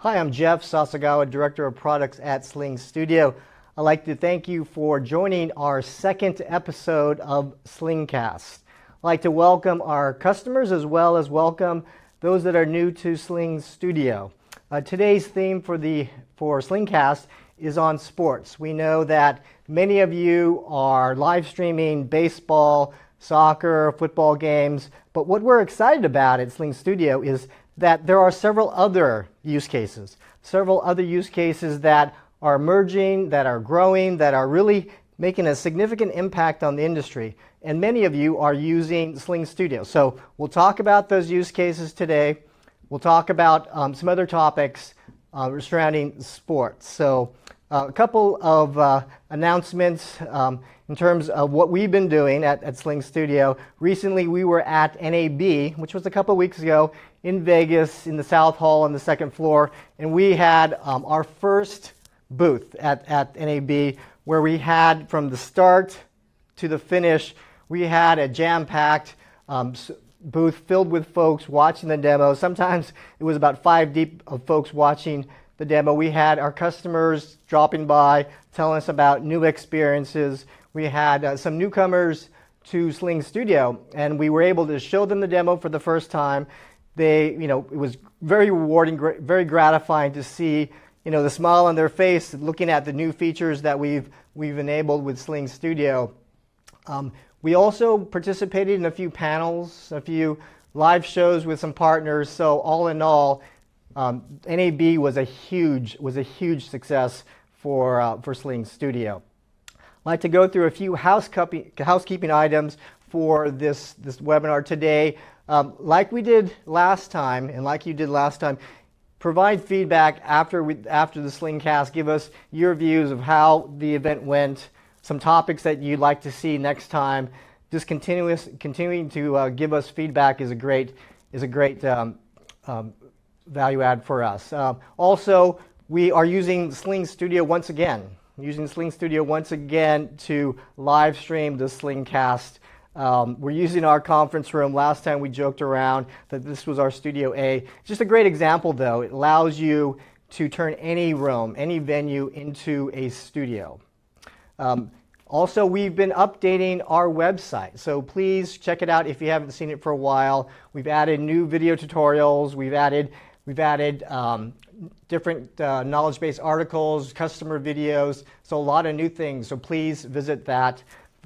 Hi, I'm Jeff Sasagawa, Director of Products at SlingStudio. I'd like to thank you for joining our second episode of SlingCast. I'd like to welcome our customers as well as welcome those that are new to SlingStudio. Today's theme for SlingCast is on sports. We know that many of you are live streaming baseball, soccer, football games, but what we're excited about at SlingStudio is that there are several other use cases that are emerging, that are growing, that are really making a significant impact on the industry. And many of you are using SlingStudio. So we'll talk about those use cases today. We'll talk about some other topics surrounding sports. So a couple of announcements in terms of what we've been doing at SlingStudio. Recently, we were at NAB, which was a couple of weeks ago, in Vegas, in the South Hall on the second floor, and we had our first booth at NAB, where we had, from the start to the finish, we had a jam-packed booth filled with folks watching the demo. Sometimes it was about 5 deep of folks watching the demo. We had our customers dropping by, telling us about new experiences. We had some newcomers to SlingStudio, and we were able to show them the demo for the first time. It was very rewarding, very gratifying to see, the smile on their face looking at the new features that we've enabled with SlingStudio. We also participated in a few panels, a few live shows with some partners. So all in all, NAB was a huge success for SlingStudio. I'd like to go through a few housekeeping items for this webinar today. Like we did last time, and like you did last time, provide feedback after the SlingCast. Give us your views of how the event went, some topics that you'd like to see next time. Just continuing to give us feedback is a great value add for us. Also, we are using SlingStudio once again. To live stream the SlingCast. We're using our conference room. Last time we joked around that this was our Studio A. Just a great example, though. It allows you to turn any room, any venue into a studio. Also, we've been updating our website, so please check it out if you haven't seen it for a while. We've added new video tutorials. We've added different knowledge-based articles, customer videos, so a lot of new things. So please visit our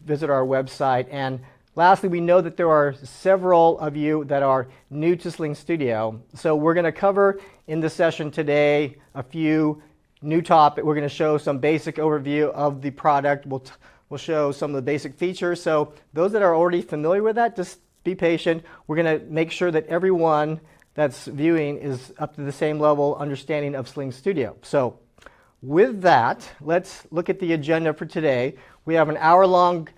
website. And lastly, we know that there are several of you that are new to SlingStudio. So we're going to cover in the session today a few new topics. We're going to show some basic overview of the product. We'll show some of the basic features. So those that are already familiar with that, just be patient. We're going to make sure that everyone that's viewing is up to the same level understanding of SlingStudio. So with that, let's look at the agenda for today. We have an hour-long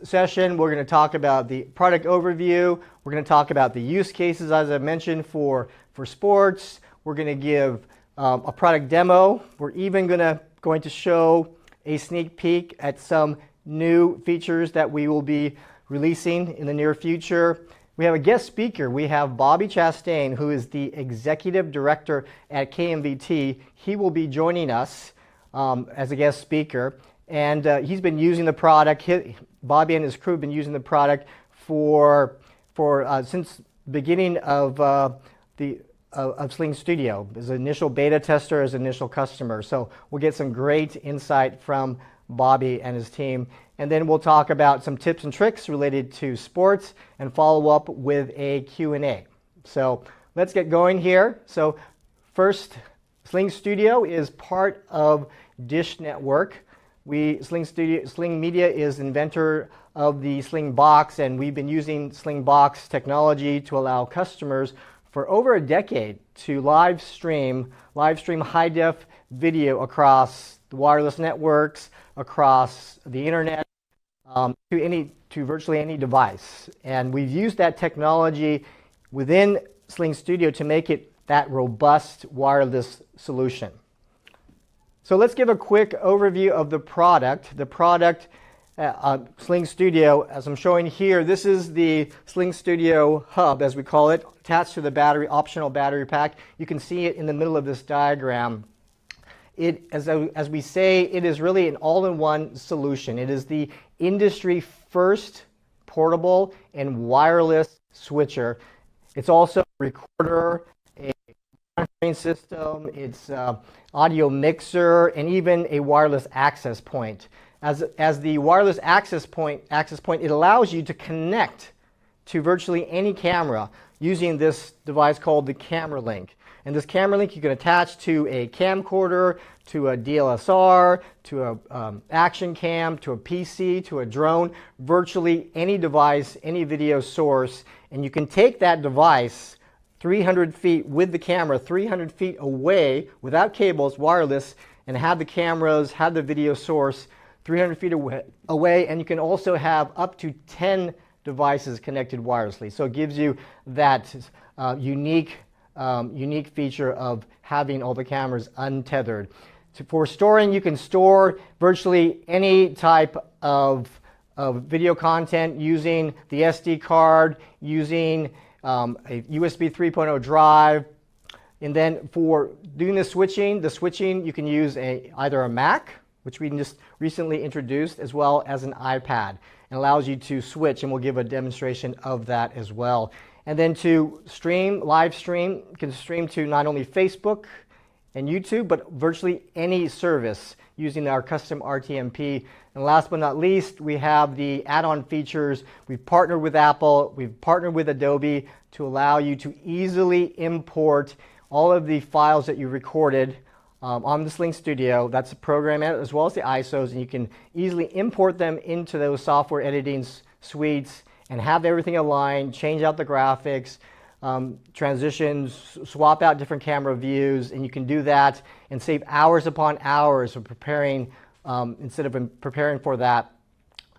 session. We're going to talk about the product overview. We're going to talk about the use cases, as I mentioned, for sports. We're going to give a product demo. We're even going to show a sneak peek at some new features that we will be releasing in the near future. We have a guest speaker. We have Bobby Chastain, who is the Executive Director at KMVT. He will be joining us as a guest speaker. And he's been using the product. Bobby and his crew have been using the product since the beginning of SlingStudio, as an initial beta tester, as an initial customer. So we'll get some great insight from Bobby and his team. And then we'll talk about some tips and tricks related to sports and follow up with a Q&A. So let's get going here. So first, SlingStudio is part of Dish Network. Sling Media is inventor of the Sling Box, and we've been using Sling Box technology to allow customers for over a decade to live stream high-def video across the wireless networks, across the internet, to virtually any device. And we've used that technology within SlingStudio to make it that robust wireless solution. So let's give a quick overview of the product. The product SlingStudio, as I'm showing here, this is the SlingStudio hub, as we call it, attached to the battery, optional battery pack. You can see it in the middle of this diagram. As we say, it is really an all-in-one solution. It is the industry first portable and wireless switcher. It's also a recorder, a monitoring system, it's audio mixer, and even a wireless access point. As the wireless access point, it allows you to connect to virtually any camera using this device called the Camera Link. And this Camera Link you can attach to a camcorder, to a DSLR, to a action cam, to a PC, to a drone, virtually any device, any video source. And you can take that device 300 feet with the camera, 300 feet away without cables, wireless, and have the cameras, have the video source 300 feet away, and you can also have up to 10 devices connected wirelessly. So it gives you that unique feature of having all the cameras untethered. For storing, you can store virtually any type of video content using the SD card, using a USB 3.0 drive. And then for doing the switching you can use either a Mac, which we just recently introduced, as well as an iPad, and allows you to switch, and we'll give a demonstration of that as well. And then to stream, live stream, you can stream to not only Facebook and YouTube, but virtually any service using our custom RTMP. And last but not least, we have the add-on features. We've partnered with Apple, we've partnered with Adobe to allow you to easily import all of the files that you recorded on the SlingStudio. That's the program as well as the ISOs, and you can easily import them into those software editing suites and have everything aligned, change out the graphics, transitions, swap out different camera views, and you can do that and save hours upon hours of preparing, instead of preparing for that,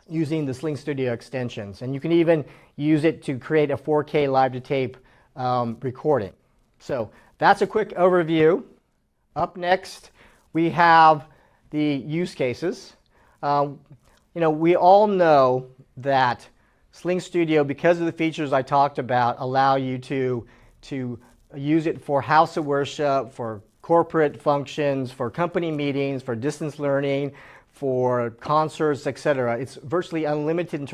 using the SlingStudio extensions. And you can even use it to create a 4K live-to-tape recording. So that's a quick overview. Up next, we have the use cases. We all know that SlingStudio, because of the features I talked about, allow you to use it for house of worship, for corporate functions, for company meetings, for distance learning, for concerts, etc. It's virtually unlimited in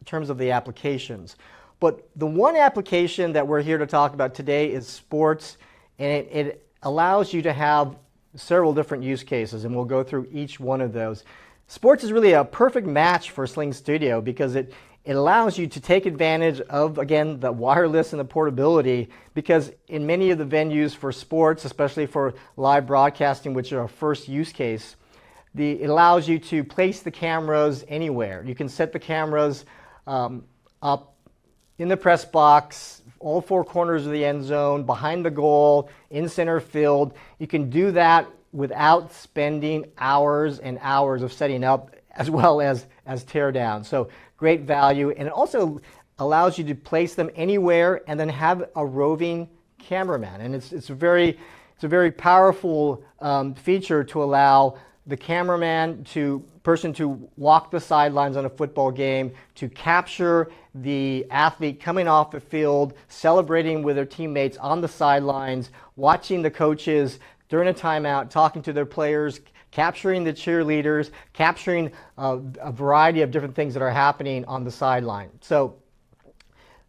terms of the applications. But the one application that we're here to talk about today is sports, and it allows you to have several different use cases, and we'll go through each one of those. Sports is really a perfect match for SlingStudio because it allows you to take advantage of, again, the wireless and the portability, because in many of the venues for sports, especially for live broadcasting, which are our first use case, it allows you to place the cameras anywhere. You can set the cameras up in the press box, all four corners of the end zone, behind the goal, in center field. You can do that without spending hours and hours of setting up, as well as tear down. So great value, and it also allows you to place them anywhere and then have a roving cameraman. And it's a very powerful feature to allow the cameraman person to walk the sidelines on a football game, to capture the athlete coming off the field, celebrating with their teammates on the sidelines, watching the coaches during a timeout, talking to their players, capturing the cheerleaders, capturing a variety of different things that are happening on the sideline. So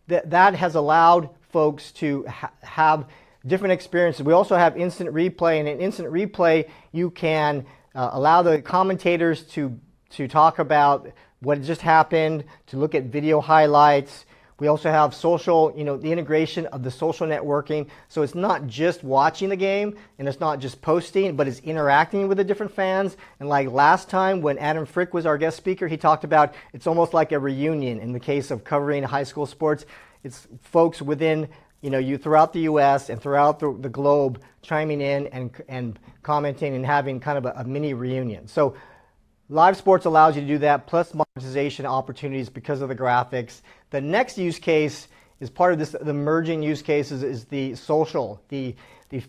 that has allowed folks to have different experiences. We also have instant replay, and in instant replay you can allow the commentators to talk about what just happened, to look at video highlights. We also have social, the integration of the social networking. So it's not just watching the game, and it's not just posting, but it's interacting with the different fans. And like last time when Adam Frick was our guest speaker, he talked about it's almost like a reunion in the case of covering high school sports. It's folks within, you throughout the U.S. and throughout the globe chiming in and commenting and having kind of a mini reunion. So live sports allows you to do that, plus monetization opportunities because of the graphics. The next use case is part of this, the emerging use cases is the social, the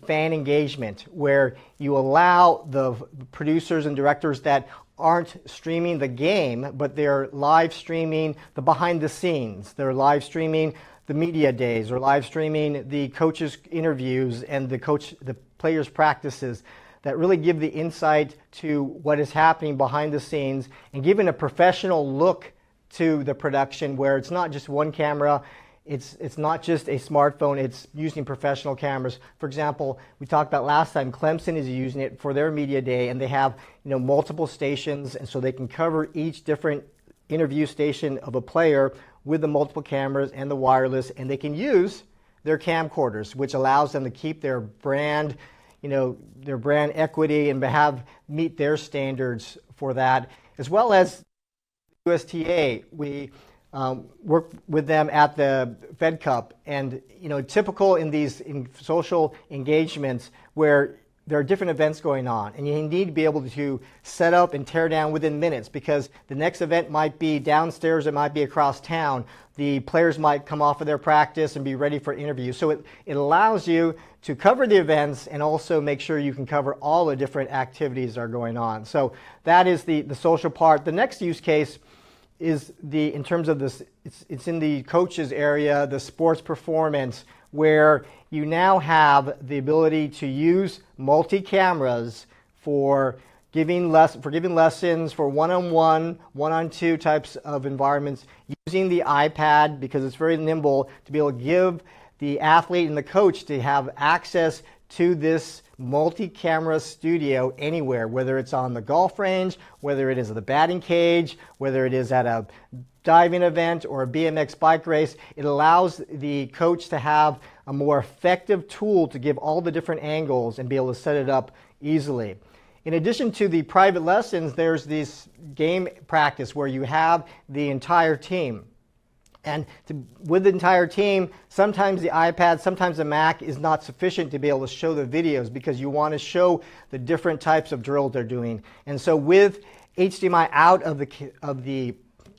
fan engagement, where you allow the producers and directors that aren't streaming the game, but they're live streaming the behind the scenes. They're live streaming the media days, or live streaming the coaches' interviews and the players' practices, that really give the insight to what is happening behind the scenes and giving a professional look to the production, where it's not just one camera, it's not just a smartphone, it's using professional cameras. For example, we talked about last time, Clemson is using it for their media day, and they have multiple stations, and so they can cover each different interview station of a player with the multiple cameras and the wireless, and they can use their camcorders, which allows them to keep their brand, their brand equity, and meet their standards for that, as well as USTA. We work with them at the Fed Cup, and typical in social engagements where there are different events going on, and you need to be able to set up and tear down within minutes, because the next event might be downstairs, it might be across town. The players might come off of their practice and be ready for interviews. So it allows you to cover the events and also make sure you can cover all the different activities that are going on. So that is the social part. The next use case is in terms of this, it's in the coaches area, the sports performance, where you now have the ability to use multi-cameras for giving lessons, for one-on-one, one-on-two types of environments, using the iPad, because it's very nimble, to be able to give the athlete and the coach to have access to this multi-camera studio anywhere, whether it's on the golf range, whether it is at the batting cage, whether it is at a diving event or a BMX bike race. It allows the coach to have a more effective tool to give all the different angles and be able to set it up easily. In addition to the private lessons, there's this game practice where you have the entire team. And with the entire team, sometimes the iPad, sometimes the Mac is not sufficient to be able to show the videos, because you want to show the different types of drills they're doing. And so with HDMI out of the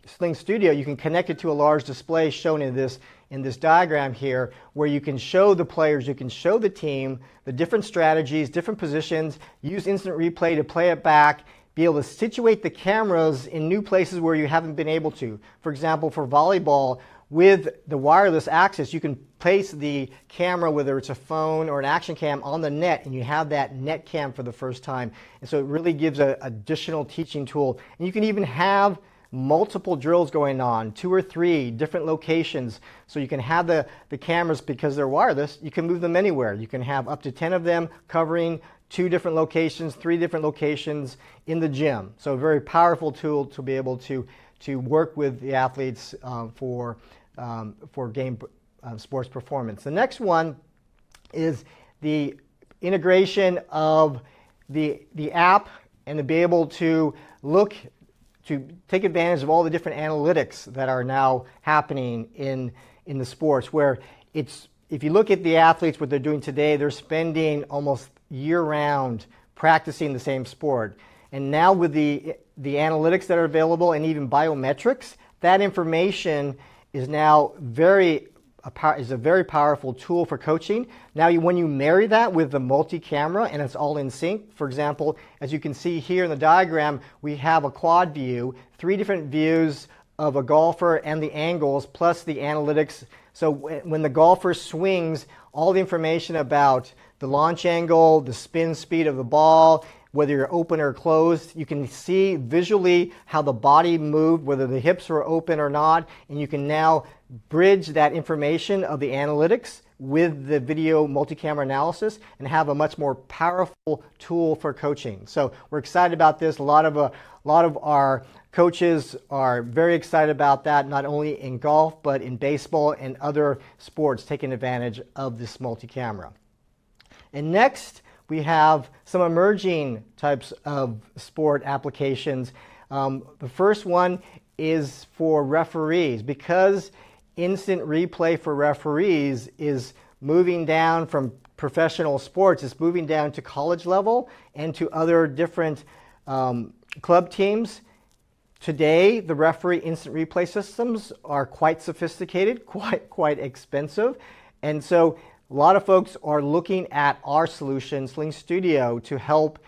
SlingStudio, you can connect it to a large display shown in this diagram here, where you can show the players, you can show the team, the different strategies, different positions, use instant replay to play it back, be able to situate the cameras in new places where you haven't been able to. For example, for volleyball, with the wireless access, you can place the camera, whether it's a phone or an action cam, on the net, and you have that net cam for the first time. And so it really gives an additional teaching tool. And you can even have multiple drills going on, 2 or 3 different locations. So you can have the cameras, because they're wireless, you can move them anywhere. You can have up to 10 of them covering 2 different locations, 3 different locations in the gym. So a very powerful tool to be able to work with the athletes for game sports performance. The next one is the integration of the app, and to be able to take advantage of all the different analytics that are now happening in the sports, where if you look at the athletes, what they're doing today, they're spending almost year-round practicing the same sport. And now with the analytics that are available, and even biometrics, that information is now is a very powerful tool for coaching. Now, when you marry that with the multi-camera and it's all in sync, for example, as you can see here in the diagram, we have a quad view, 3 different views of a golfer and the angles, plus the analytics. So when the golfer swings, all the information about the launch angle, the spin speed of the ball, whether you're open or closed, you can see visually how the body moved, whether the hips were open or not, and you can now bridge that information of the analytics with the video multi-camera analysis and have a much more powerful tool for coaching. So we're excited about this. A lot of our coaches are very excited about that, not only in golf, but in baseball and other sports, taking advantage of this multi-camera. And next, we have some emerging types of sport applications. The first one is for referees, because instant replay for referees is moving down from professional sports. It's moving down to college level and to other different club teams. Today, the referee instant replay systems are quite sophisticated, quite expensive. And so a lot of folks are looking at our solution, SlingStudio, to help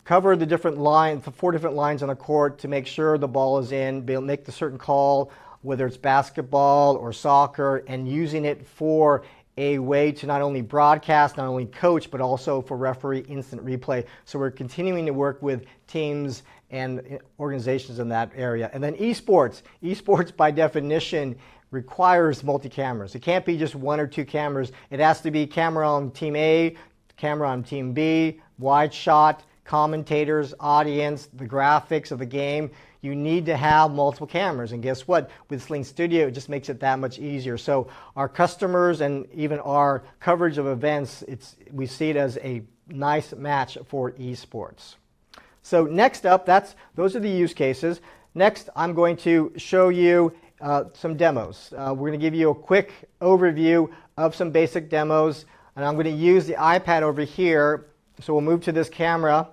cover the different lines, the 4 different lines on the court to make sure the ball is in, be able to make the certain call, whether it's basketball or soccer, and using it for a way to not only broadcast, not only coach, but also for referee instant replay. So we're continuing to work with teams and organizations in that area. And then esports. Esports by definition requires multi-cameras. It can't be just 1 or 2 cameras. It has to be camera on team A, camera on team B, wide shot, commentators, audience, the graphics of the game. You need to have multiple cameras. And guess what? With SlingStudio, it just makes it that much easier. So our customers and even our coverage of events, we see it as a nice match for esports. So next up, those are the use cases. Next, I'm going to show you some demos. We're going to give you a quick overview of some basic demos. And I'm going to use the iPad over here. So we'll move to this camera.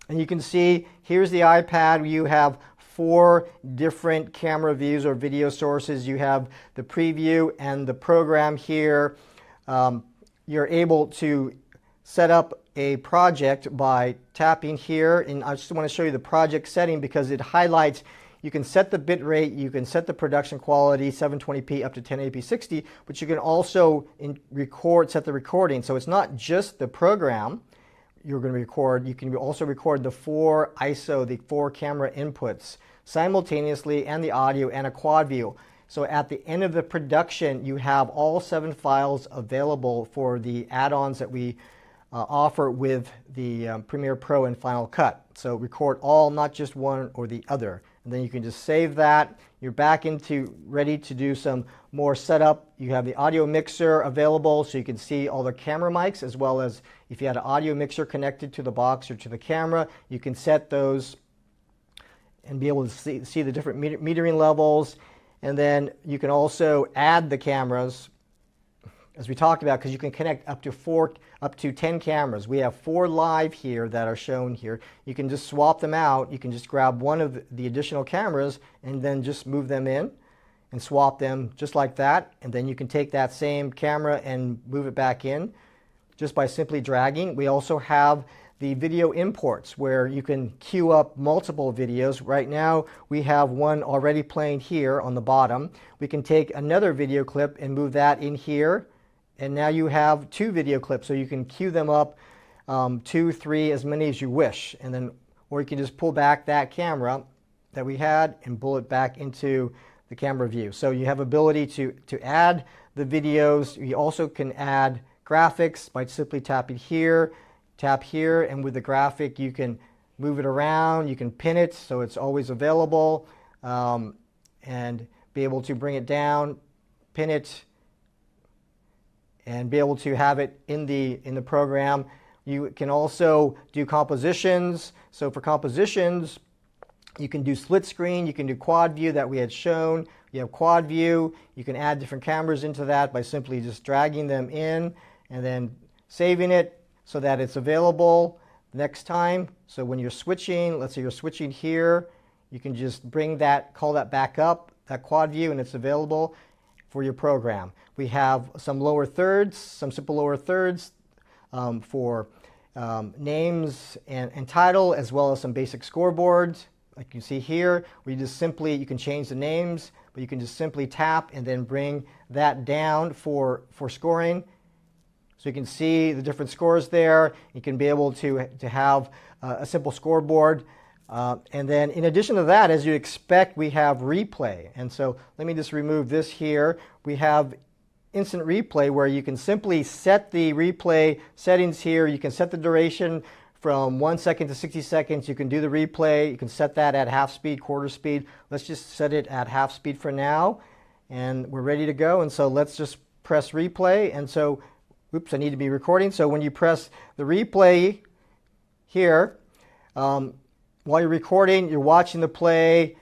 And you can see here's the iPad. You have 4 different camera views or video sources. You have the preview and the program here. You're able to set up a project by tapping here. And I just want to show you the project setting because it highlights. You can set the bit rate, you can set the production quality, 720p up to 1080p 60, but you can also set the recording. So it's not just the program you're going to record, you can also record the 4 ISO, the 4 camera inputs simultaneously, and the audio and a quad view. So at the end of the production, you have all 7 files available for the add-ons that we offer with the Premiere Pro and Final Cut. So record all, not just one or the other. And then you can just save that. You're back ready to do some more setup. You have the audio mixer available so you can see all the camera mics, as well as if you had an audio mixer connected to the box or to the camera, you can set those and be able to see the different metering levels. And then you can also add the cameras, as we talked about, because you can connect up to 10 cameras. We have 4 live here that are shown here. You can just swap them out. You can just grab one of the additional cameras and then just move them in and swap them just like that. And then you can take that same camera and move it back in just by simply dragging. We also have the video imports where you can queue up multiple videos. Right now we have one already playing here on the bottom. We can take another video clip and move that in here. And now you have 2 video clips, so you can queue them up 2, 3, as many as you wish. And then, or you can just pull back that camera that we had and pull it back into the camera view. So you have ability to add the videos. You also can add graphics by simply tapping here, tap here, and with the graphic you can move it around. You can pin it so it's always available, and be able to bring it down, pin it, and be able to have it in the program. You can also do compositions. So for compositions, you can do split screen, you can do quad view that we had shown. You have quad view. You can add different cameras into that by simply just dragging them in and then saving it so that it's available next time. So when you're switching, let's say you're switching here, you can just call that back up, that quad view, and it's available for your program. We have some lower thirds, some simple lower thirds for names and title, as well as some basic scoreboards. Like you see here, you can change the names, but you can just simply tap and then bring that down for scoring. So you can see the different scores there. You can be able to have a simple scoreboard. And then in addition to that, as you expect, we have replay. And so let me just remove this here. We have instant replay where you can simply set the replay settings here. You can set the duration from 1 second to 60 seconds. You can do the replay. You can set that at half speed, quarter speed. Let's just set it at half speed for now. And we're ready to go. And so let's just press replay. And so, oops, I need to be recording. So when you press the replay here, while you're recording, you're watching the play,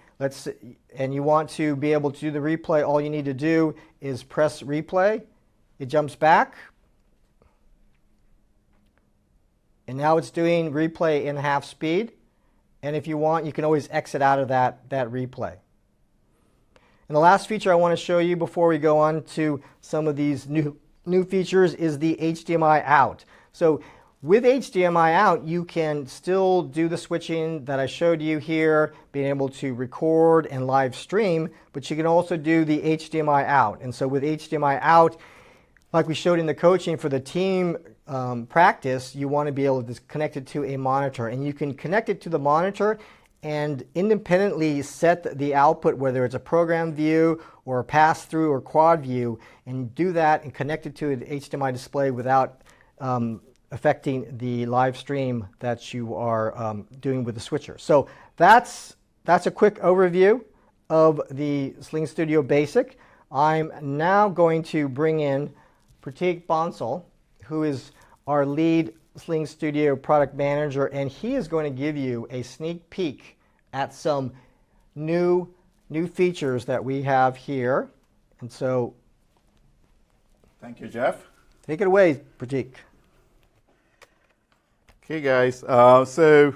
and you want to be able to do the replay, all you need to do is press replay. It jumps back. And now it's doing replay in half speed. And if you want, you can always exit out of that replay. And the last feature I want to show you before we go on to some of these new features is the HDMI out. So With HDMI out, you can still do the switching that I showed you here, being able to record and live stream, but you can also do the HDMI out. And so with HDMI out, like we showed in the coaching for the team practice, you want to be able to connect it to a monitor. And you can connect it to the monitor and independently set the output, whether it's a program view or a pass-through or quad view, and do that and connect it to an HDMI display without affecting the live stream that you are doing with the switcher. So that's a quick overview of the SlingStudio Basic. I'm now going to bring in Pratik Bansal, who is our lead SlingStudio product manager, and he is going to give you a sneak peek at some new features that we have here. And so, thank you, Jeff. Take it away, Pratik. Okay, guys. So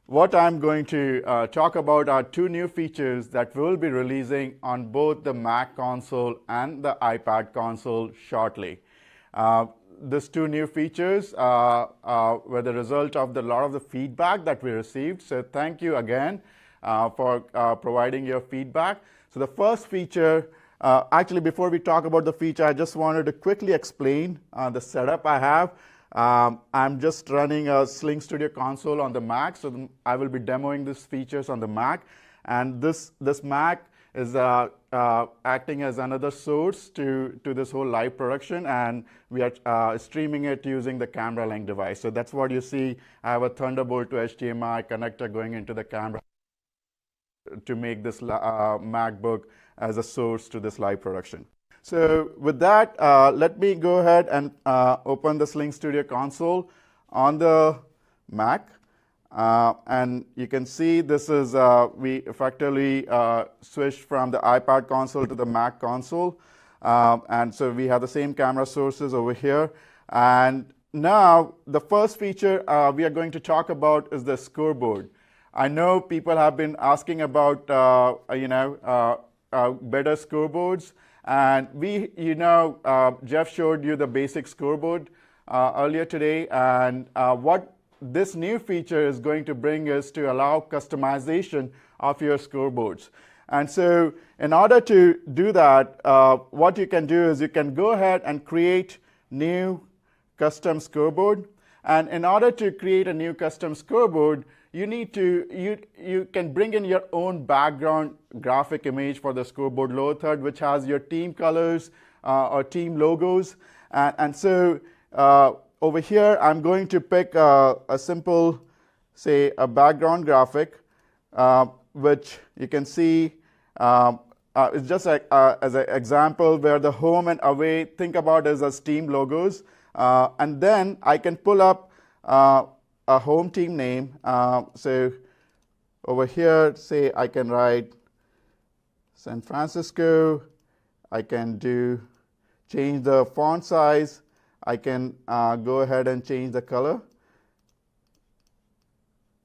what I'm going to talk about are two new features that we'll be releasing on both the Mac console and the iPad console shortly. These two new features were the result of a lot of the feedback that we received. So thank you again for providing your feedback. So the first feature, actually before we talk about the feature, I just wanted to quickly explain the setup I have. I'm just running a SlingStudio console on the Mac, so I will be demoing these features on the Mac. And this Mac is acting as another source to this whole live production, and we are streaming it using the camera link device. So that's what you see. I have a Thunderbolt to HDMI connector going into the camera to make this MacBook as a source to this live production. So with that, let me go ahead and open the SlingStudio console on the Mac. And you can see this is, we effectively switched from the iPad console to the Mac console. And so we have the same camera sources over here. And now the first feature we are going to talk about is the scoreboard. I know people have been asking about, better scoreboards. And Jeff showed you the basic scoreboard earlier today. And what this new feature is going to bring is to allow customization of your scoreboards. And so in order to do that, what you can do is you can go ahead and create new custom scoreboard. And in order to create a new custom scoreboard, you can bring in your own background graphic image for the scoreboard lower third, which has your team colors or team logos. And so over here, I'm going to pick a simple, say, a background graphic, which you can see it's just like, as an example where the home and away, think about it as team logos. And then I can pull up a home team name. So over here, say I can write San Francisco. I can change the font size. I can go ahead and change the color.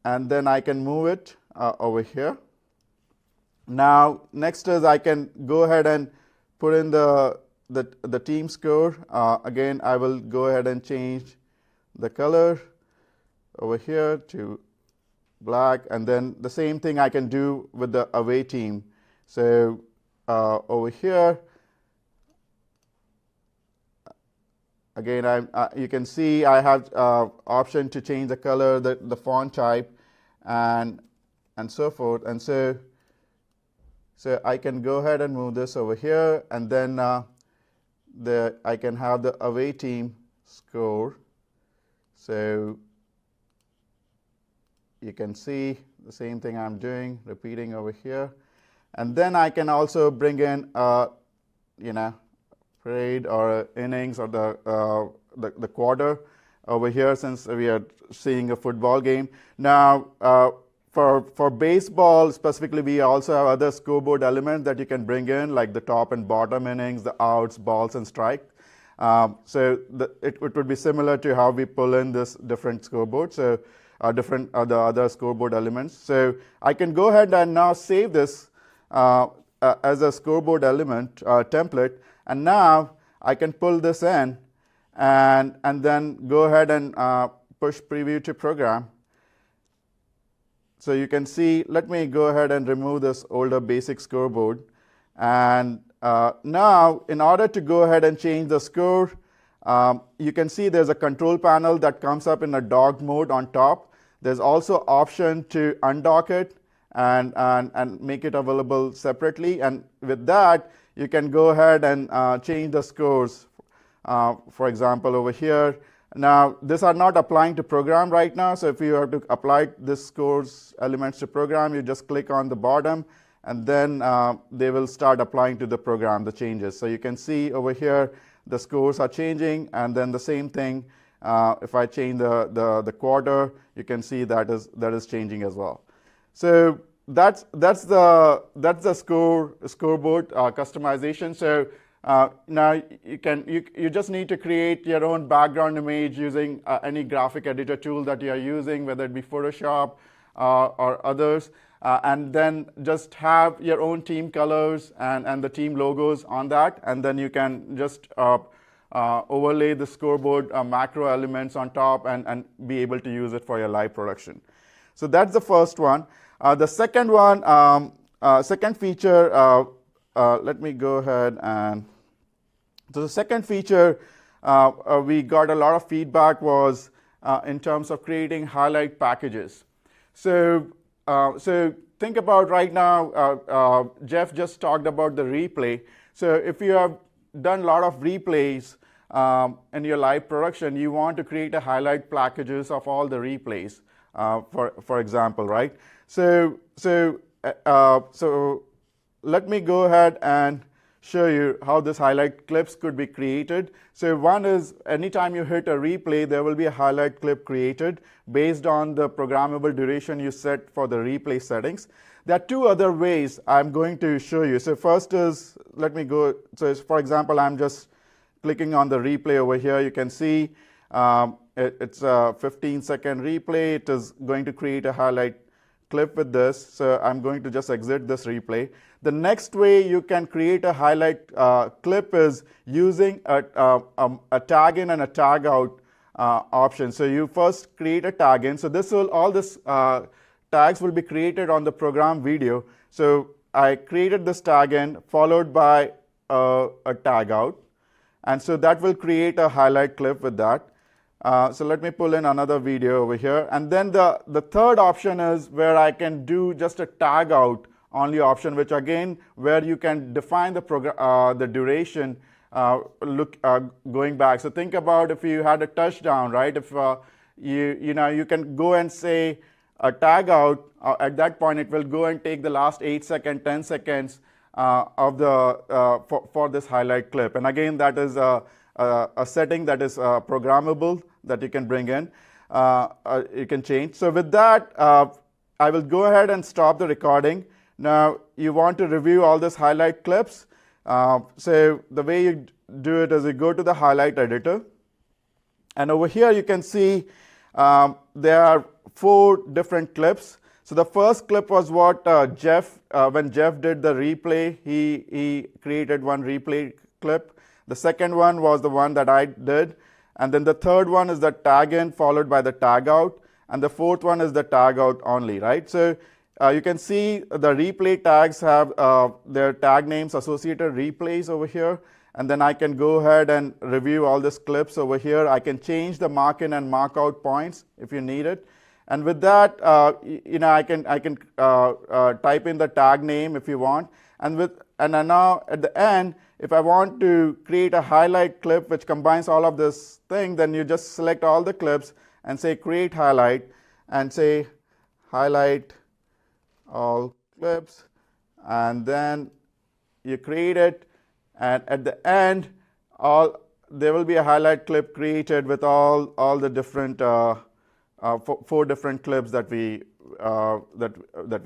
And then I can move it over here. Now, next is I can go ahead and put in the team score. Again, I will go ahead and change the color over here to black, and then the same thing I can do with the away team. So over here, again, you can see I have option to change the color, the font type, and so forth. And so I can go ahead and move this over here, and then I can have the away team score. So you can see the same thing I'm doing, repeating over here. And then I can also bring in, parade or innings or the quarter over here, since we are seeing a football game. Now, for baseball specifically, we also have other scoreboard elements that you can bring in, like the top and bottom innings, the outs, balls, and strike. So it would be similar to how we pull in this different scoreboard. So the other scoreboard elements. So I can go ahead and now save this as a scoreboard element template, and now I can pull this in and then go ahead and push preview to program. So you can see, let me go ahead and remove this older basic scoreboard. And now, in order to go ahead and change the score, you can see there's a control panel that comes up in a docked mode on top. There's also option to undock it and make it available separately. And with that, you can go ahead and change the scores. For example, over here. Now, these are not applying to program right now. So if you have to apply this scores elements to program, you just click on the bottom, and then they will start applying to the program, the changes. So you can see over here, the scores are changing, and then the same thing, if I change the quarter, you can see that is changing as well. So that's the scoreboard customization. So now you just need to create your own background image using any graphic editor tool that you are using, whether it be Photoshop or others, and then just have your own team colors and the team logos on that, and then you can just overlay the scoreboard macro elements on top and be able to use it for your live production. So that's the first one. The second one, second feature, let me go ahead and, so the second feature we got a lot of feedback was in terms of creating highlight packages. So think about right now, Jeff just talked about the replay. So if you have done a lot of replays in your live production, you want to create a highlight packages of all the replays, for example, right? So let me go ahead and show you how this highlight clips could be created. So one is, anytime you hit a replay, there will be a highlight clip created based on the programmable duration you set for the replay settings. There are two other ways I'm going to show you. So first is, let me go, so for example, I'm just clicking on the replay over here. You can see it's a 15-second replay. It is going to create a highlight clip with this. So I'm going to just exit this replay. The next way you can create a highlight clip is using a tag in and a tag out option. So you first create a tag in. So all this tags will be created on the program video. So I created this tag in followed by a tag out. And so that will create a highlight clip with that. So let me pull in another video over here. And then the third option is where I can do just a tag out only option, which again, where you can define the duration going back. So think about if you had a touchdown, right? If you can go and say a tag out, at that point it will go and take the last 8 seconds, 10 seconds of for this highlight clip. And again, that is a setting that is programmable that you can bring in, you can change. So with that, I will go ahead and stop the recording. Now, you want to review all these highlight clips. So the way you do it is you go to the highlight editor. And over here, you can see there are 4 different clips. So the first clip was what when Jeff did the replay, he created one replay clip. The second one was the one that I did. And then the third one is the tag in followed by the tag out. And the fourth one is the tag out only, right? So you can see the replay tags have their tag names, associated replays over here. And then I can go ahead and review all these clips over here. I can change the mark in and mark out points if you need it. And with that, I can type in the tag name if you want. And now at the end, if I want to create a highlight clip which combines all of this thing, then you just select all the clips and say create highlight and say highlight all clips, and then you create it, and at the end there will be a highlight clip created with all the different 4 different clips that we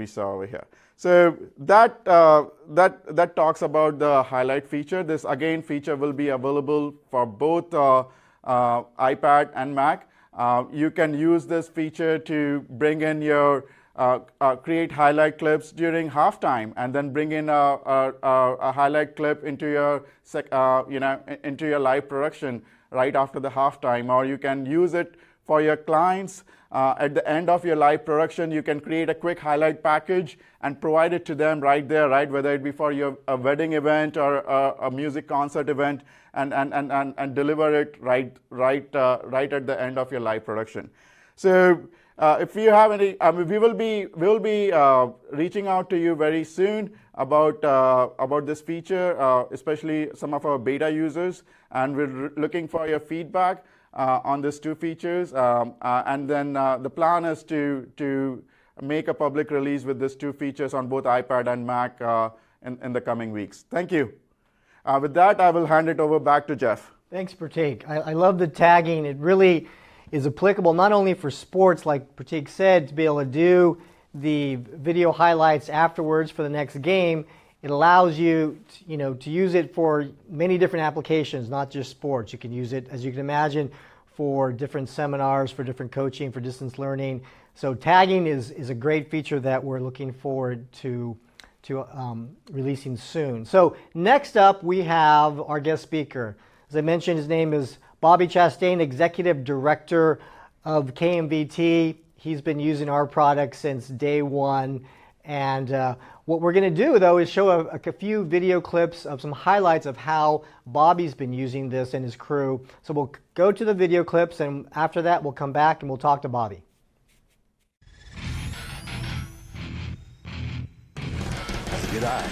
saw over here. So that talks about the highlight feature. This again feature will be available for both iPad and Mac. You can use this feature to bring in your create highlight clips during halftime, and then bring in a highlight clip into your into your live production right after the halftime, or you can use it for your clients. At the end of your live production, you can create a quick highlight package and provide it to them right there, right? Whether it be for a wedding event or a music concert event, and deliver it right at the end of your live production. So if you have any, we will be reaching out to you very soon about this feature, especially some of our beta users, and we're looking for your feedback on these two features, and then the plan is to make a public release with these two features on both iPad and Mac in the coming weeks. Thank you. With that, I will hand it over back to Jeff. Thanks, Pratik. I love the tagging. It really is applicable not only for sports, like Pratik said, to be able to do the video highlights afterwards for the next game. It allows you, to use it for many different applications, not just sports. You can use it, as you can imagine, for different seminars, for different coaching, for distance learning. So tagging is a great feature that we're looking forward to releasing soon. So next up, we have our guest speaker. As I mentioned, his name is Bobby Chastain, Executive Director of KMVT. He's been using our product since day one. And what we're going to do, though, is show a few video clips of some highlights of how Bobby's been using this and his crew. So we'll go to the video clips, and after that, we'll come back and we'll talk to Bobby. That's a good eye.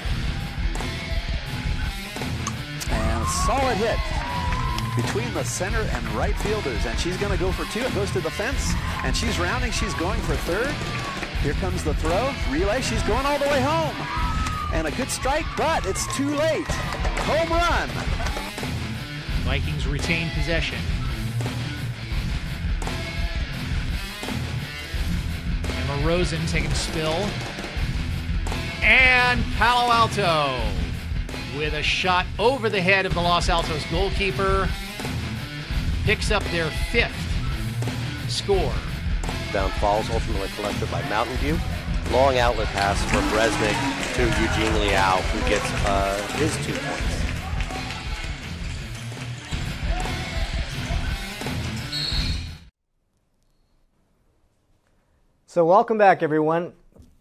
And a solid hit between the center and right fielders, and she's going to go for two. It goes to the fence, and she's rounding. She's going for third. Here comes the throw. Relay. She's going all the way home. And a good strike, but it's too late. Home run. Vikings retain possession. Emma Rosen taking a spill. And Palo Alto with a shot over the head of the Los Altos goalkeeper. Picks up their 5th score. Down falls, ultimately collected by Mountain View. Long outlet pass from Resnick to Eugene Liao, who gets his 2 points. So welcome back, everyone.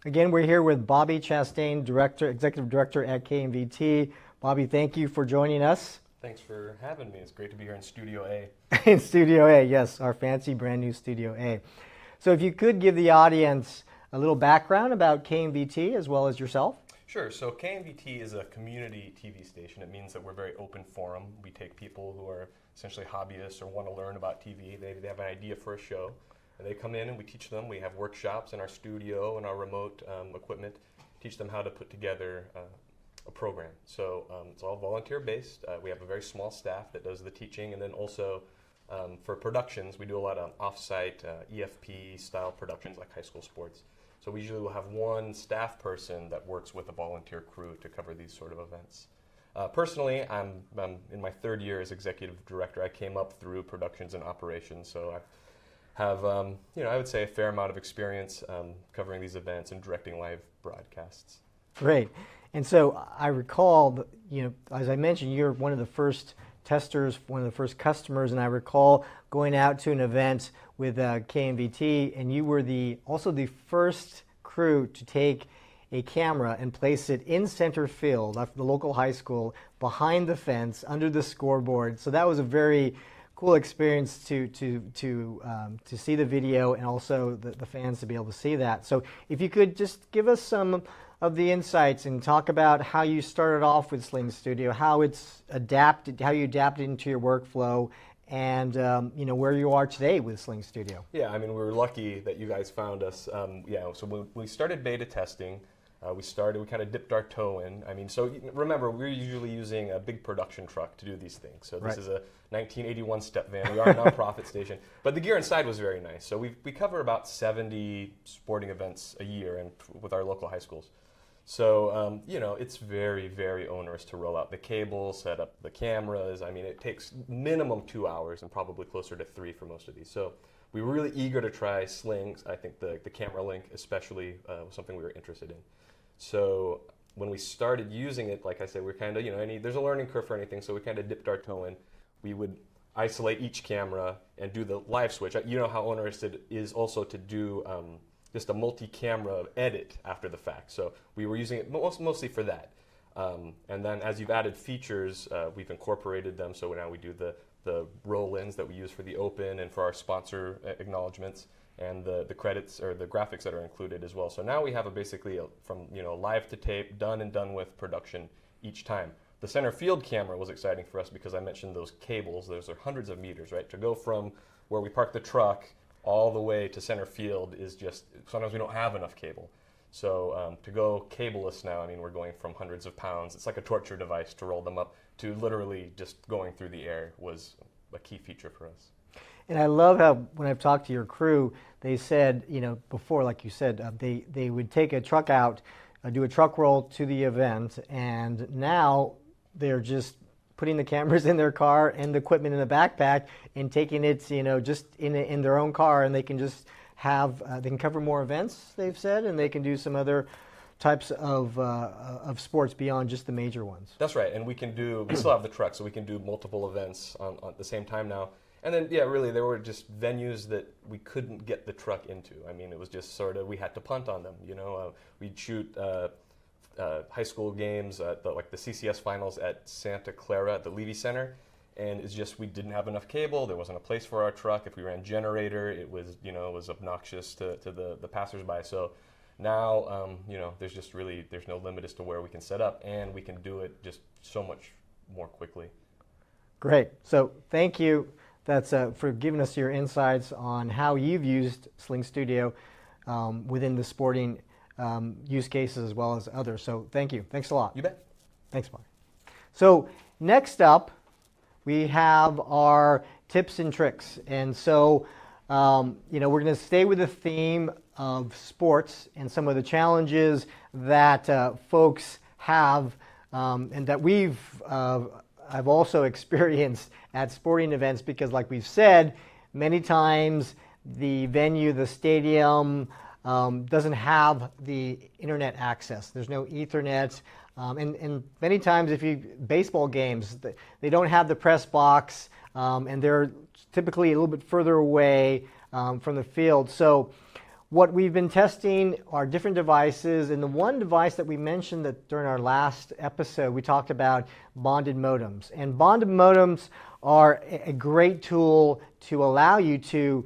Again, we're here with Bobby Chastain, Executive Director at KMVT. Bobby, thank you for joining us. Thanks for having me. It's great to be here in Studio A. In Studio A, yes, our fancy brand new Studio A. So if you could give the audience a little background about KMVT as well as yourself. Sure. So KMVT is a community TV station. It means that we're a very open forum. We take people who are essentially hobbyists or want to learn about TV. They have an idea for a show, and they come in and we teach them. We have workshops in our studio and our remote equipment, teach them how to put together a program. So it's all volunteer-based. We have a very small staff that does the teaching, and then also for productions, we do a lot of off-site EFP-style productions like high school sports. So we usually will have one staff person that works with a volunteer crew to cover these sort of events. Personally, I'm in my 3rd year as executive director. I came up through productions and operations, so I have, I would say a fair amount of experience covering these events and directing live broadcasts. Great. And so I recall, as I mentioned, you're one of the first testers, one of the first customers, and I recall going out to an event with KMVT, and you were also the first crew to take a camera and place it in center field at the local high school, behind the fence, under the scoreboard. So that was a very cool experience to see the video, and also the fans to be able to see that. So if you could just give us some of the insights and talk about how you started off with SlingStudio, how it's adapted, how you adapted into your workflow, and where you are today with SlingStudio. Yeah, I mean, we were lucky that you guys found us. So when we started beta testing, we kind of dipped our toe in. I mean, so remember, we're usually using a big production truck to do these things. So this is a 1981 step van. We are a nonprofit station, but the gear inside was very nice. So we cover about 70 sporting events a year, and with our local high schools. So, it's very, very onerous to roll out the cables, set up the cameras. I mean, it takes minimum 2 hours and probably closer to 3 for most of these. So we were really eager to try Slings. I think the camera link especially was something we were interested in. So when we started using it, like I said, we're kind of, there's a learning curve for anything, so we kind of dipped our toe in. We would isolate each camera and do the live switch. You know how onerous it is also to do just a multi-camera edit after the fact. So we were using it mostly for that. And then as you've added features, we've incorporated them. So now we do the roll-ins that we use for the open and for our sponsor acknowledgements, and the credits or the graphics that are included as well. So now we have basically from live to tape, done and done with production each time. The center field camera was exciting for us because I mentioned those cables. Those are hundreds of meters, right? To go from where we park the truck all the way to center field is just, sometimes we don't have enough cable. So to go cableless now, I mean, we're going from hundreds of pounds. It's like a torture device to roll them up to literally just going through the air was a key feature for us. And I love how when I've talked to your crew, they said, before, like you said, they would take a truck out, do a truck roll to the event, and now they're just putting the cameras in their car and the equipment in the backpack and taking it, just in their own car, and they can just have, they can cover more events, they've said, and they can do some other types of sports beyond just the major ones. That's right, and we still have the truck, so we can do multiple events on at the same time now. And then, yeah, really, there were just venues that we couldn't get the truck into. I mean, it was just sort of, we had to punt on them, We'd shoot high school games, like the CCS finals at Santa Clara at the Levy Center, and it's just, we didn't have enough cable. There wasn't a place for our truck. If we ran generator, it was, it was obnoxious to the passersby. So now, there's no limit as to where we can set up, and we can do it just so much more quickly. Great. So thank you. That's for giving us your insights on how you've used SlingStudio within the sporting use cases as well as others. So thank you. Thanks a lot. You bet. Thanks, Mark. So next up, we have our tips and tricks. And so, we're going to stay with the theme of sports and some of the challenges that folks have and that I've also experienced at sporting events, because like we've said, many times the venue, the stadium, doesn't have the internet access. There's no Ethernet. And many times baseball games, they don't have the press box, and they're typically a little bit further away from the field. So what we've been testing are different devices, and the one device that we mentioned that during our last episode, we talked about bonded modems. And bonded modems are a great tool to allow you to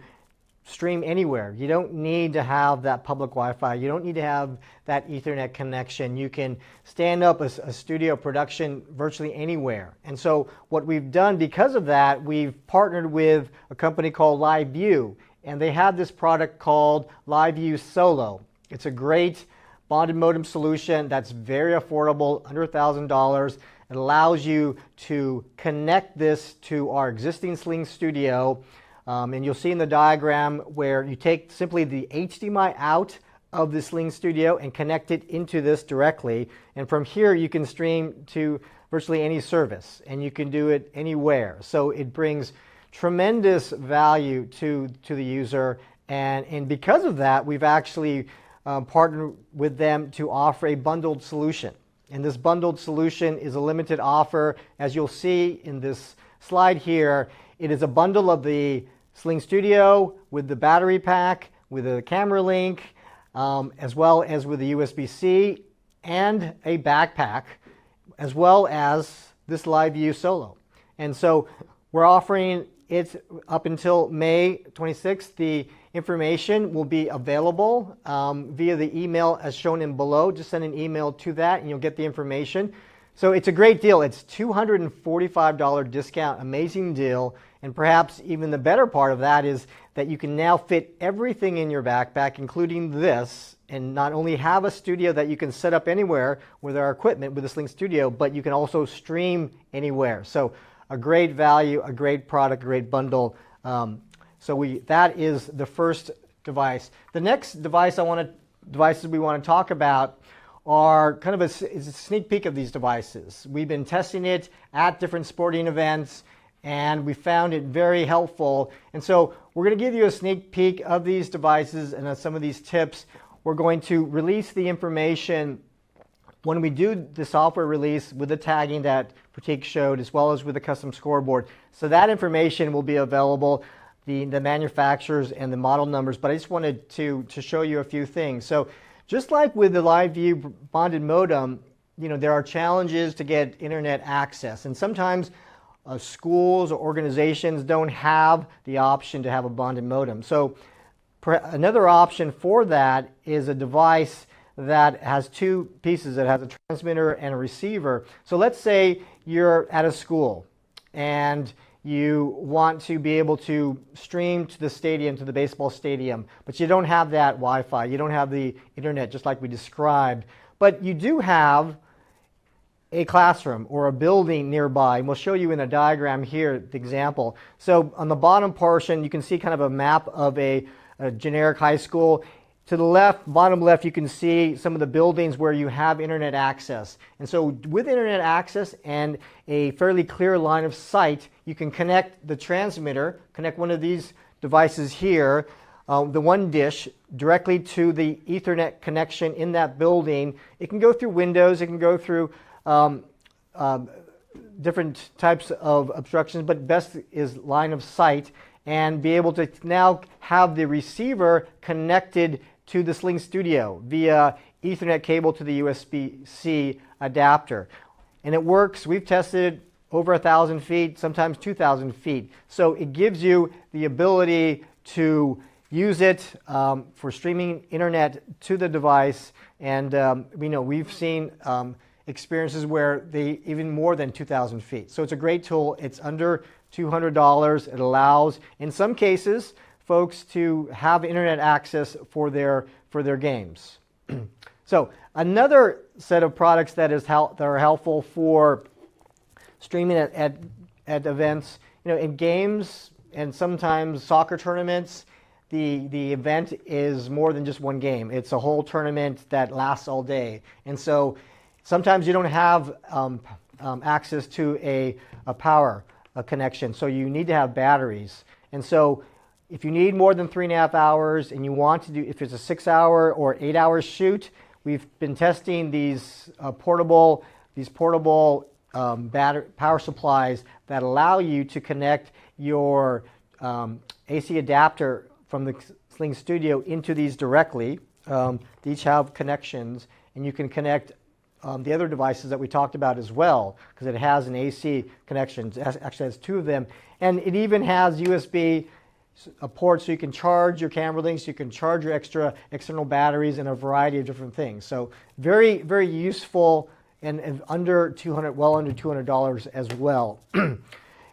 stream anywhere. You don't need to have that public Wi-Fi. You don't need to have that Ethernet connection. You can stand up a studio production virtually anywhere. And so what we've done because of that, we've partnered with a company called LiveView, and they have this product called LiveView Solo. It's a great bonded modem solution that's very affordable, under $1,000. It allows you to connect this to our existing SlingStudio. And you'll see in the diagram where you take simply the HDMI out of the SlingStudio and connect it into this directly. And from here, you can stream to virtually any service, and you can do it anywhere. So it brings tremendous value to the user. And because of that, we've actually partnered with them to offer a bundled solution. And this bundled solution is a limited offer. As you'll see in this slide here, it is a bundle of the SlingStudio with the battery pack, with a camera link, as well as with the USB-C and a backpack, as well as this LiveView Solo. And so we're offering it up until May 26th. The information will be available via the email as shown in below. Just send an email to that and you'll get the information. So it's a great deal. It's $245 discount, amazing deal. And perhaps even the better part of that is that you can now fit everything in your backpack, including this, and not only have a studio that you can set up anywhere with our equipment with the SlingStudio, but you can also stream anywhere. So a great value, a great product, a great bundle. That is the first device. The next devices we want to talk about are kind of a sneak peek of these devices. We've been testing it at different sporting events, and we found it very helpful. And so we're going to give you a sneak peek of these devices and some of these tips. We're going to release the information when we do the software release with the tagging that critique showed, as well as with the custom scoreboard. So that information will be available, the manufacturers and the model numbers, but I just wanted to show you a few things. So just like with the live view bonded modem, there are challenges to get internet access, and sometimes schools or organizations don't have the option to have a bonded modem. So another option for that is a device that has two pieces. It has a transmitter and a receiver. So let's say you're at a school and you want to be able to stream to the stadium, to the baseball stadium, but you don't have that Wi-Fi. You don't have the internet, just like we described. But you do have a classroom or a building nearby. And we'll show you in a diagram here the example. So on the bottom portion, you can see kind of a map of a generic high school. To the left, bottom left, you can see some of the buildings where you have internet access. And so with internet access and a fairly clear line of sight, you can connect the transmitter, connect one of these devices here, the one dish, directly to the Ethernet connection in that building. It can go through Windows, it can go through different types of obstructions, but best is line of sight, and be able to now have the receiver connected to the SlingStudio via Ethernet cable to the USB-C adapter. And it works. We've tested it over 1,000 feet, sometimes 2,000 feet. So it gives you the ability to use it for streaming internet to the device. And we've seen experiences where they even more than 2,000 feet. So it's a great tool. It's under $200. It allows, in some cases, folks to have internet access for their games. So another set of products that are helpful for streaming at events, in games and sometimes soccer tournaments, the event is more than just one game. It's a whole tournament that lasts all day, and so sometimes you don't have access to a power connection, so you need to have batteries. And so if you need more than 3.5 hours and you want to do, if it's a 6-hour or 8-hour shoot, we've been testing these portable power supplies that allow you to connect your AC adapter from the SlingStudio into these directly. They each have connections, and you can connect the other devices that we talked about as well, because it has an AC connection. It actually has two of them, and it even has USB port, so you can charge your camera links, you can charge your external batteries, and a variety of different things. So very, very useful, and under $200, well under $200 as well.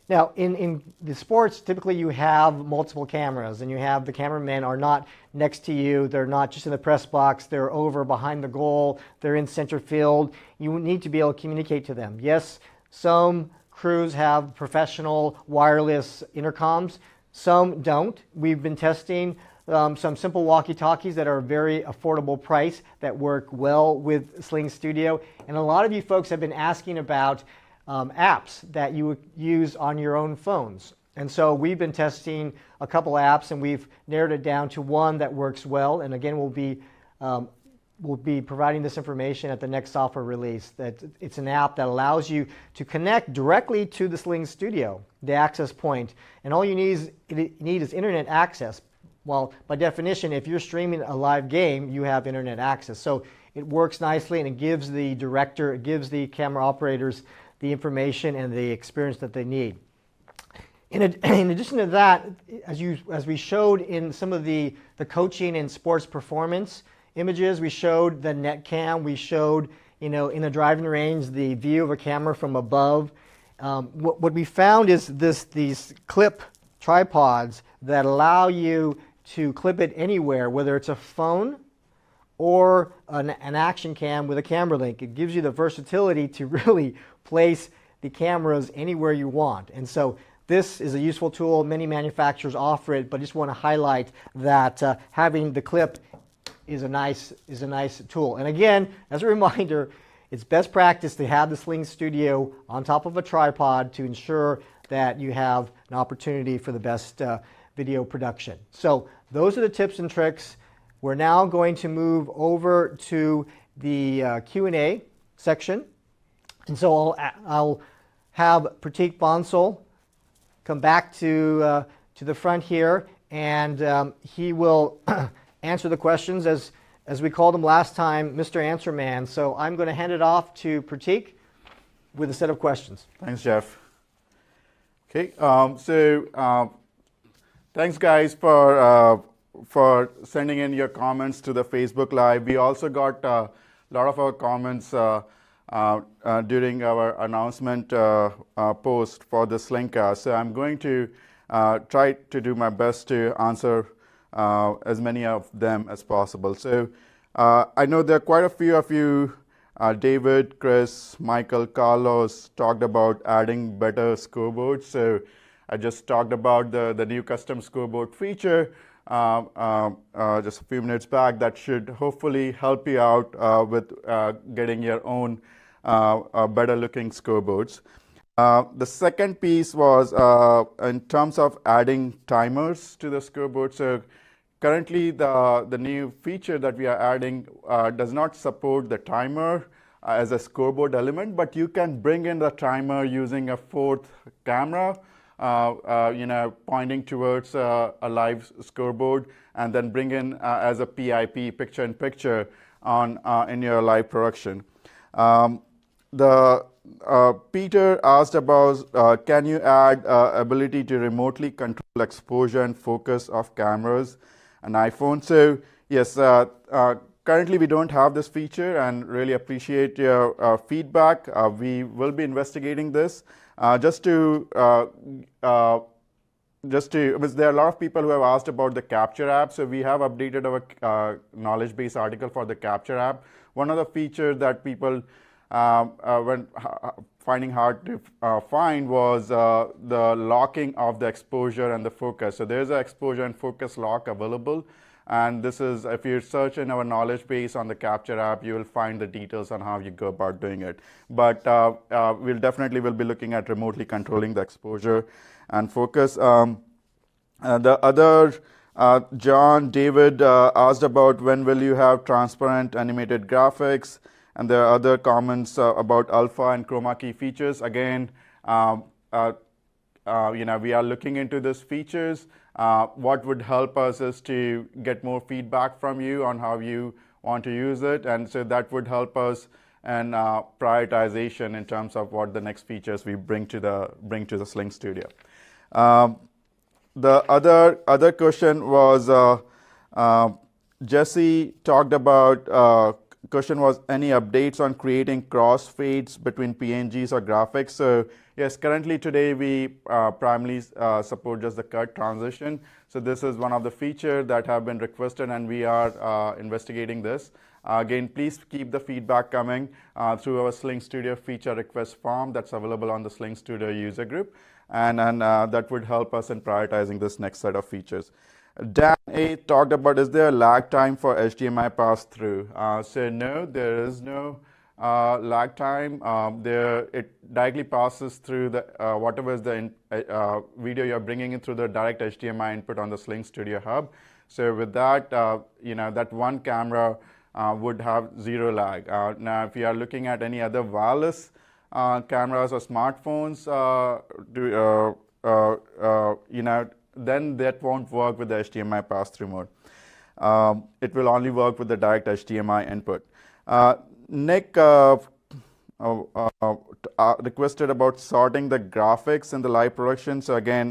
Now, in the sports, typically you have multiple cameras, and you have the cameramen are not next to you. They're not just in the press box. They're over behind the goal. They're in center field. You need to be able to communicate to them. Yes, some crews have professional wireless intercoms. Some don't. We've been testing some simple walkie-talkies that are a very affordable price that work well with SlingStudio. And a lot of you folks have been asking about apps that you would use on your own phones. And so we've been testing a couple apps, and we've narrowed it down to one that works well. And again, we'll be providing this information at the next software release. That it's an app that allows you to connect directly to the SlingStudio, the access point, and all you need is internet access. Well, by definition, if you're streaming a live game, you have internet access. So it works nicely, and it gives the director, it gives the camera operators the information and the experience that they need. In addition to that, as we showed in some of the coaching and sports performance images, we showed the net cam, we showed in the driving range the view of a camera from above. What we found is these clip tripods that allow you to clip it anywhere, whether it's a phone or an action cam with a camera link. It gives you the versatility to really place the cameras anywhere you want. And so this is a useful tool. Many manufacturers offer it, but I just want to highlight that having the clip is a nice tool. And again, as a reminder, it's best practice to have the SlingStudio on top of a tripod to ensure that you have an opportunity for the best video production. So those are the tips and tricks. We're now going to move over to the Q&A section. And so I'll have Pratik Bansal come back to the front here, and he will answer the questions as we called him last time, Mr. Answer Man. So I'm going to hand it off to Pratik with a set of questions. Thanks, Jeff. Okay, thanks guys for sending in your comments to the Facebook Live. We also got a lot of our comments during our announcement post for the SlingCast. So I'm going to try to do my best to answer as many of them as possible. So I know there are quite a few of you, David, Chris, Michael, Carlos, talked about adding better scoreboards. So I just talked about the new custom scoreboard feature just a few minutes back that should hopefully help you out with getting your own better looking scoreboards. The second piece was in terms of adding timers to the scoreboard. So currently the new feature that we are adding does not support the timer as a scoreboard element, but you can bring in the timer using a fourth camera, pointing towards a live scoreboard, and then bring in as a PIP, picture-in-picture, on in your live production. Peter asked about can you add ability to remotely control exposure and focus of cameras and iPhone? So yes, currently we don't have this feature, and really appreciate your feedback. We will be investigating this. Because there are a lot of people who have asked about the Capture app, so we have updated our knowledge base article for the Capture app. One of the features that people were finding hard to find was the locking of the exposure and the focus. So there's an exposure and focus lock available. And this is, if you search in our knowledge base on the Capture app, you will find the details on how you go about doing it. But we'll definitely will be looking at remotely controlling the exposure and focus. The other, John, David asked about when will you have transparent animated graphics, and there are other comments about alpha and chroma key features. Again, we are looking into these features. What would help us is to get more feedback from you on how you want to use it, and so that would help us in prioritization in terms of what the next features we bring to the SlingStudio. The other question was Jesse talked about. Question was any updates on creating crossfades between PNGs or graphics? So yes, currently today we primarily support just the cut transition. So this is one of the features that have been requested, and we are investigating this. Again, please keep the feedback coming through our SlingStudio feature request form that's available on the SlingStudio user group, and that would help us in prioritizing this next set of features. Dan A talked about, is there a lag time for HDMI pass-through? So no, there is no lag time. It directly passes through the whatever is the video you're bringing in through the direct HDMI input on the SlingStudio hub. So with that, that one camera would have zero lag. Now, if you are looking at any other wireless cameras or smartphones, then that won't work with the HDMI pass-through mode. It will only work with the direct HDMI input. Nick requested about sorting the graphics in the live production. So again,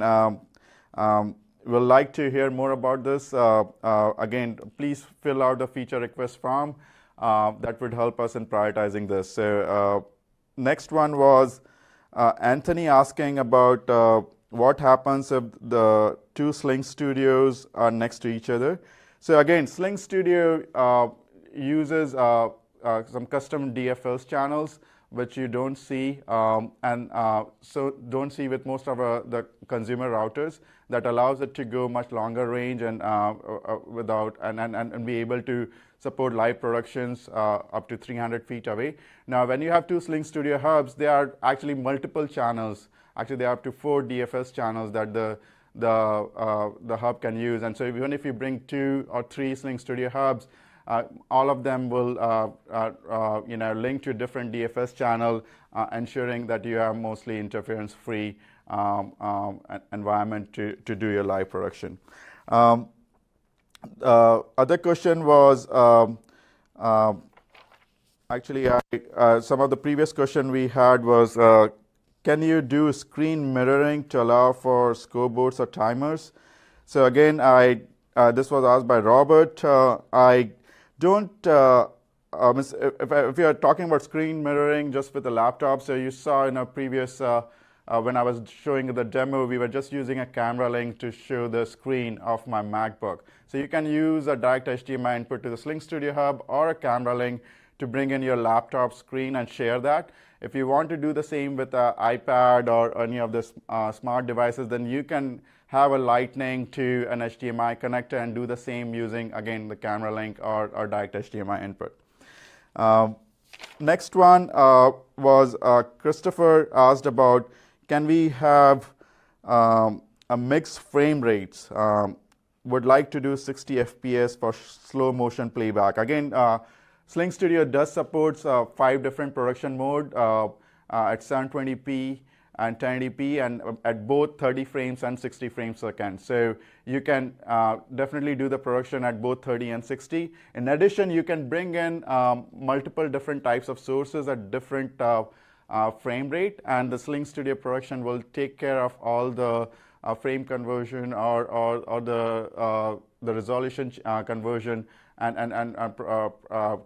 we'll like to hear more about this. Again, please fill out the feature request form. That would help us in prioritizing this. So next one was Anthony asking about what happens if the two SlingStudios are next to each other. So again, SlingStudio uses some custom DFS channels, which you don't see, so don't see with most of the consumer routers. That allows it to go much longer range and and be able to support live productions up to 300 feet away. Now, when you have two SlingStudio hubs, there are actually multiple channels. Actually, there are up to 4 DFS channels that the hub can use. And so even if you bring 2 or 3 SlingStudio hubs, All of them will link to different DFS channel, ensuring that you have mostly interference-free environment to do your live production. Other question was, actually, some of the previous question we had was, can you do screen mirroring to allow for scoreboards or timers? So again, this was asked by Robert. I don't, if you are talking about screen mirroring just with a laptop, so you saw in a previous, when I was showing the demo, we were just using a camera link to show the screen of my MacBook. So you can use a direct HDMI input to the SlingStudio Hub or a camera link to bring in your laptop screen and share that. If you want to do the same with an iPad or any of the smart devices, then you can have a Lightning to an HDMI connector and do the same using, again, the camera link or direct HDMI input. Next one was Christopher asked about, can we have a mixed frame rates? Would like to do 60 FPS for slow motion playback. Again, SlingStudio does support 5 different production mode at 720p and 1080p, and at both 30 frames and 60 frames per second. So you can definitely do the production at both 30 and 60. In addition, you can bring in multiple different types of sources at different frame rate, and the SlingStudio production will take care of all the frame conversion or the resolution conversion and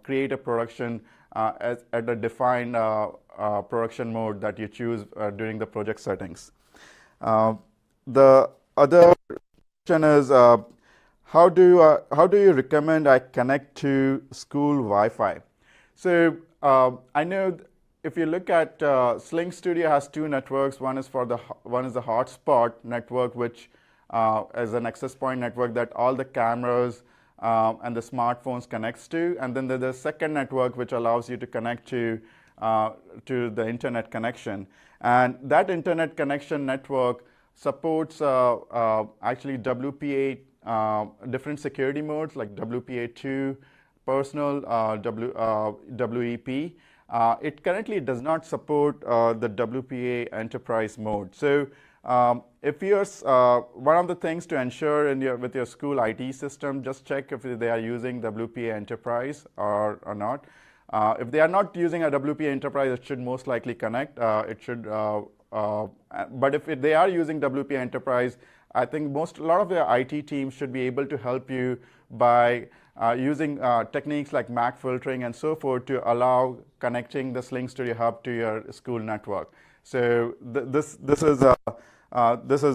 create a production at a defined production mode that you choose during the project settings. The other question is, how do you recommend I connect to school Wi-Fi? So I know if you look at SlingStudio has 2 networks. One is the hotspot network, which is an access point network that all the cameras and the smartphones connects to, and then there's a second network which allows you to connect to the internet connection. And that internet connection network supports actually WPA different security modes like WPA2, personal, WEP. It currently does not support the WPA enterprise mode. So if you're one of the things to ensure with your school IT system, just check if they are using WPA Enterprise or not. If they are not using a WPA Enterprise, it should most likely connect. But if they are using WPA Enterprise, I think a lot of the IT teams should be able to help you by using techniques like MAC filtering and so forth to allow connecting the SlingStudio Hub to your school network. So this is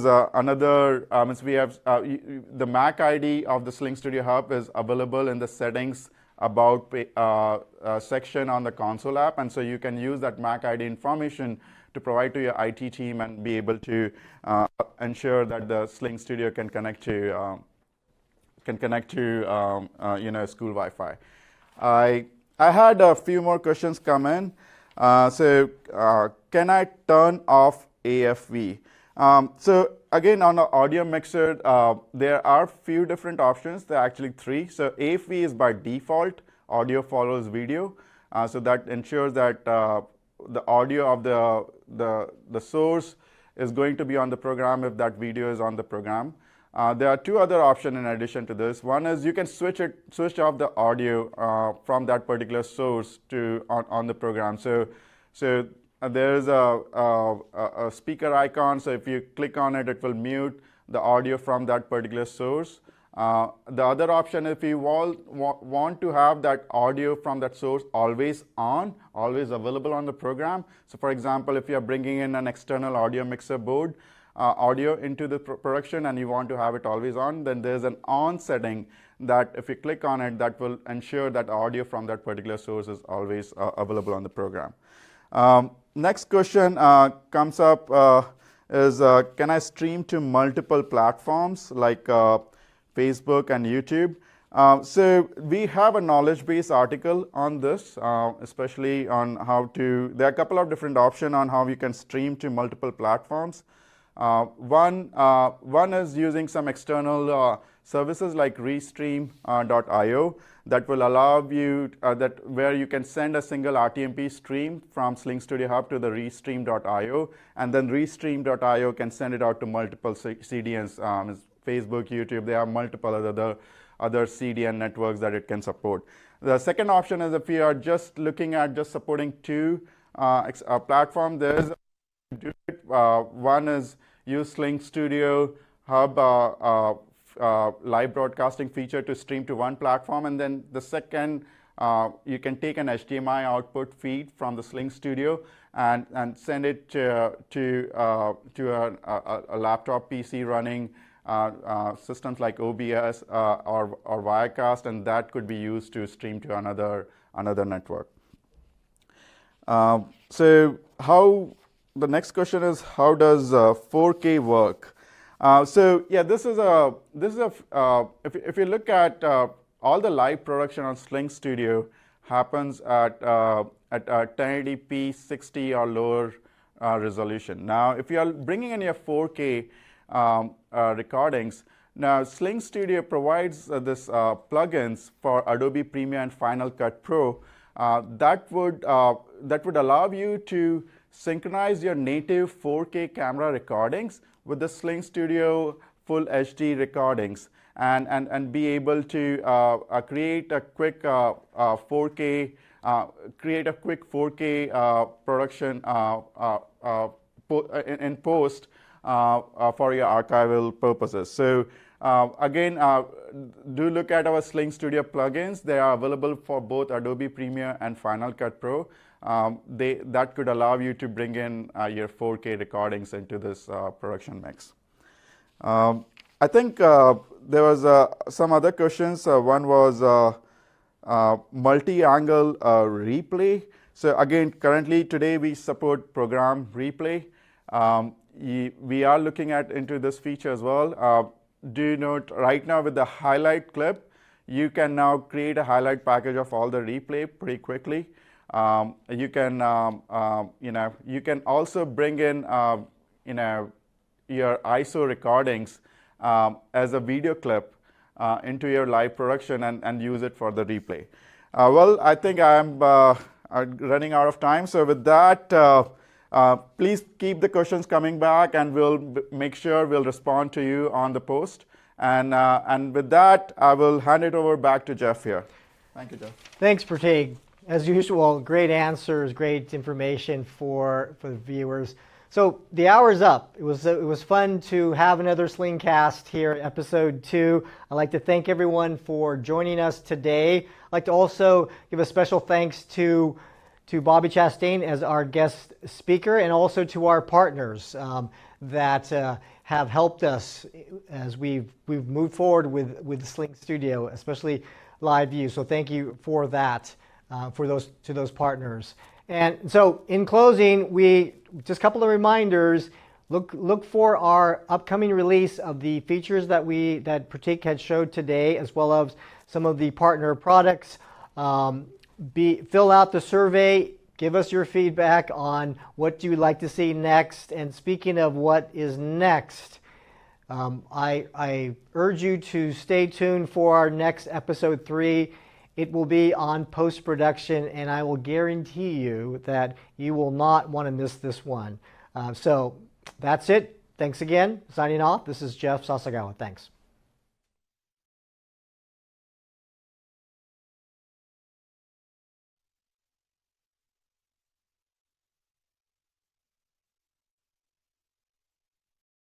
another. We have the MAC ID of the SlingStudio Hub is available in the settings about section on the console app, and so you can use that MAC ID information to provide to your IT team and be able to ensure that the SlingStudio can connect to school Wi-Fi. I had a few more questions come in. So can I turn off AFV? So again, on an audio mixer, there are few different options. There are actually 3. So AFV is by default, audio follows video. So that ensures that the audio of the source is going to be on the program if that video is on the program. There are 2 other options in addition to this. One is you can switch off the audio from that particular source to on the program. So there is a speaker icon. So if you click on it, it will mute the audio from that particular source. The other option, if you want to have that audio from that source always on, always available on the program. So for example, if you are bringing in an external audio mixer board, audio into the production and you want to have it always on, then there's an on setting that if you click on it, that will ensure that audio from that particular source is always available on the program. Next question comes up is, can I stream to multiple platforms like Facebook and YouTube? So we have a knowledge base article on this, especially on how to, there are a couple of different options on how you can stream to multiple platforms. One is using some external services like Restream.io that will allow you where you can send a single RTMP stream from SlingStudio Hub to the Restream.io, and then Restream.io can send it out to multiple CDNs, Facebook, YouTube. They have multiple other CDN networks that it can support. The second option is if you are just looking at just supporting two platforms, there's one is use SlingStudio Hub live broadcasting feature to stream to one platform, and then the second, you can take an HDMI output feed from the SlingStudio and send it to a laptop PC running systems like OBS or Wirecast, and that could be used to stream to another network. So the next question is, how does 4K work? So yeah, this is if you look at all the live production on SlingStudio happens at 1080p 60 or lower resolution. Now, if you are bringing in your 4K recordings, now SlingStudio provides this plugins for Adobe Premiere and Final Cut Pro that would allow you to synchronize your native 4K camera recordings with the SlingStudio Full HD recordings, and be able to create a quick 4K production in post for your archival purposes. So again, do look at our SlingStudio plugins. They are available for both Adobe Premiere and Final Cut Pro. That could allow you to bring in your 4K recordings into this production mix. I think there was some other questions. One was multi-angle replay. So again, currently today we support program replay. We are looking into this feature as well. Do note right now with the highlight clip, you can now create a highlight package of all the replay pretty quickly. You can also bring in your ISO recordings as a video clip into your live production and use it for the replay. Well, I think I'm running out of time. So with that, please keep the questions coming back, and we'll make sure we'll respond to you on the post. And with that, I will hand it over back to Jeff here. Thank you, Jeff. Thanks, Prateek. As usual, great answers, great information for the viewers. So the hour's up. It was fun to have another SlingCast here, episode 2. I'd like to thank everyone for joining us today. I'd like to also give a special thanks to Bobby Chastain as our guest speaker, and also to our partners that have helped us as we've moved forward with SlingStudio, especially Live View. So thank you for that, to those partners. And so in closing, just a couple of reminders. Look for our upcoming release of the features that Prateek had showed today, as well as some of the partner products. Fill out the survey. Give us your feedback on what you would like to see next. And speaking of what is next, I urge you to stay tuned for our next episode 3. It will be on post-production, and I will guarantee you that you will not want to miss this one. So that's it. Thanks again. Signing off. This is Jeff Sasagawa. Thanks.